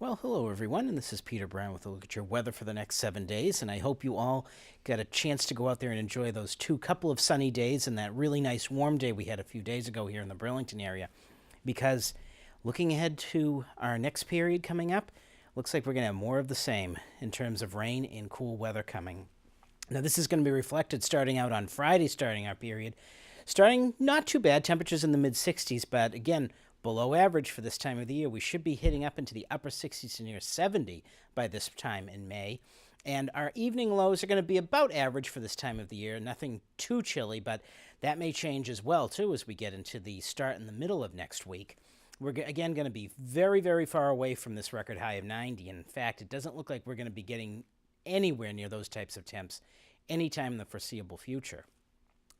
Well, hello everyone, and this is Peter Brown with a look at your weather for the next 7 days, and I hope you all got a chance to go out there and enjoy those couple of sunny days and that really nice warm day we had a few days ago here in the Burlington area, because looking ahead to our next period coming up, looks like we're going to have more of the same in terms of rain and cool weather coming. Now, this is going to be reflected starting out on Friday, starting our period. Starting not too bad, temperatures in the mid 60s, but again, below average for this time of the year. We should be hitting up into the upper 60s to near 70 by this time in May. And our evening lows are going to be about average for this time of the year. Nothing too chilly, but that may change as well, too, as we get into the start in the middle of next week. We're again going to be very, very far away from this record high of 90. In fact, it doesn't look like we're going to be getting anywhere near those types of temps anytime in the foreseeable future.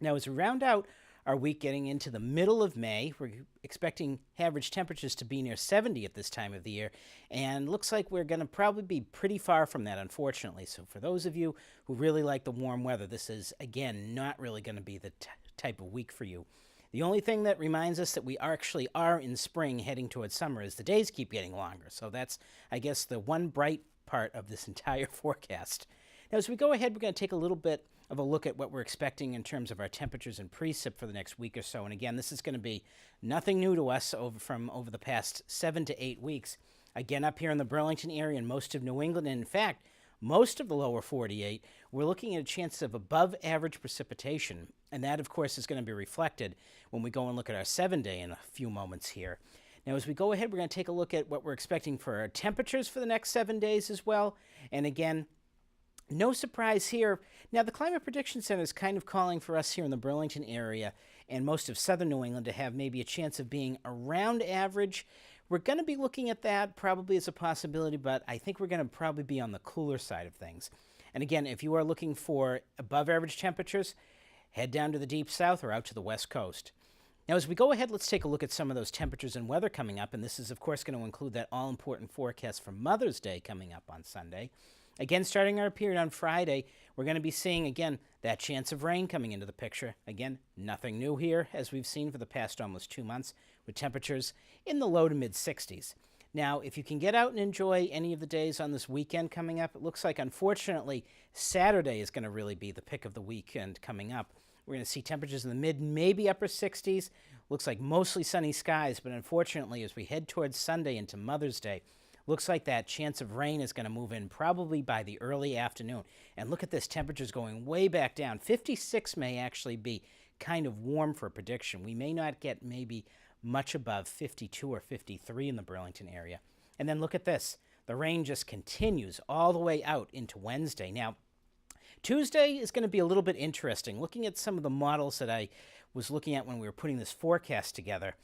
Now, as we round out our week getting into the middle of May, we're expecting average temperatures to be near 70 at this time of the year, and looks like we're going to probably be pretty far from that, unfortunately. So for those of you who really like the warm weather, this is, again, not really going to be the type of week for you. The only thing that reminds us that we actually are in spring heading towards summer is the days keep getting longer. So that's, I guess, the one bright part of this entire forecast. Now, as we go ahead, we're going to take a little bit of a look at what we're expecting in terms of our temperatures and precip for the next week or so. And again, this is going to be nothing new to us over the past 7 to 8 weeks. Again, up here in the Burlington area and most of New England, and in fact, most of the lower 48, we're looking at a chance of above average precipitation. And that, of course, is going to be reflected when we go and look at our 7-day in a few moments here. Now, as we go ahead, we're going to take a look at what we're expecting for our temperatures for the next 7 days as well. And again, no surprise here. Now, the Climate Prediction Center is kind of calling for us here in the Burlington area and most of southern New England to have maybe a chance of being around average. We're going to be looking at that probably as a possibility, but I think we're going to probably be on the cooler side of things. And again, if you are looking for above average temperatures, head down to the deep south or out to the west coast. Now, as we go ahead, let's take a look at some of those temperatures and weather coming up, and this is, of course, going to include that all-important forecast for Mother's Day coming up on Sunday. Again, starting our period on Friday, we're going to be seeing, again, that chance of rain coming into the picture. Again, nothing new here, as we've seen for the past almost 2 months, with temperatures in the low to mid-60s. Now, if you can get out and enjoy any of the days on this weekend coming up, it looks like, unfortunately, Saturday is going to really be the pick of the weekend coming up. We're going to see temperatures in the mid, maybe upper 60s. Looks like mostly sunny skies, but unfortunately, as we head towards Sunday into Mother's Day, looks like that chance of rain is going to move in probably by the early afternoon. And look at this, temperatures going way back down. 56 may actually be kind of warm for a prediction. We may not get maybe much above 52 or 53 in the Burlington area. And then look at this. The rain just continues all the way out into Wednesday. Now, Tuesday is going to be a little bit interesting. Looking at some of the models that I was looking at when we were putting this forecast together,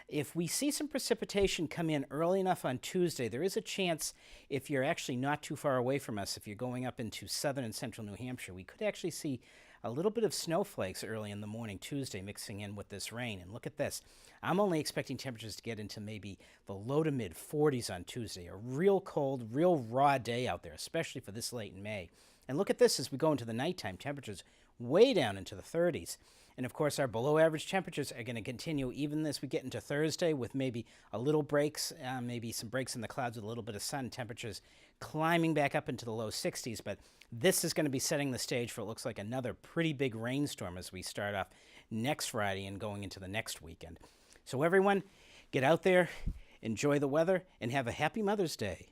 if we see some precipitation come in early enough on Tuesday, there is a chance, if you're actually not too far away from us, if you're going up into southern and central New Hampshire, we could actually see a little bit of snowflakes early in the morning Tuesday mixing in with this rain. And look at this. I'm only expecting temperatures to get into maybe the low to mid 40s on Tuesday. A real cold, real raw day out there, especially for this late in May. And look at this as we go into the nighttime, temperatures way down into the 30s. And of course, our below average temperatures are going to continue even as we get into Thursday with maybe a little breaks, maybe some breaks in the clouds with a little bit of sun, temperatures climbing back up into the low 60s. But this is going to be setting the stage for, it looks like, another pretty big rainstorm as we start off next Friday and going into the next weekend. So everyone, get out there, enjoy the weather, and have a happy Mother's Day.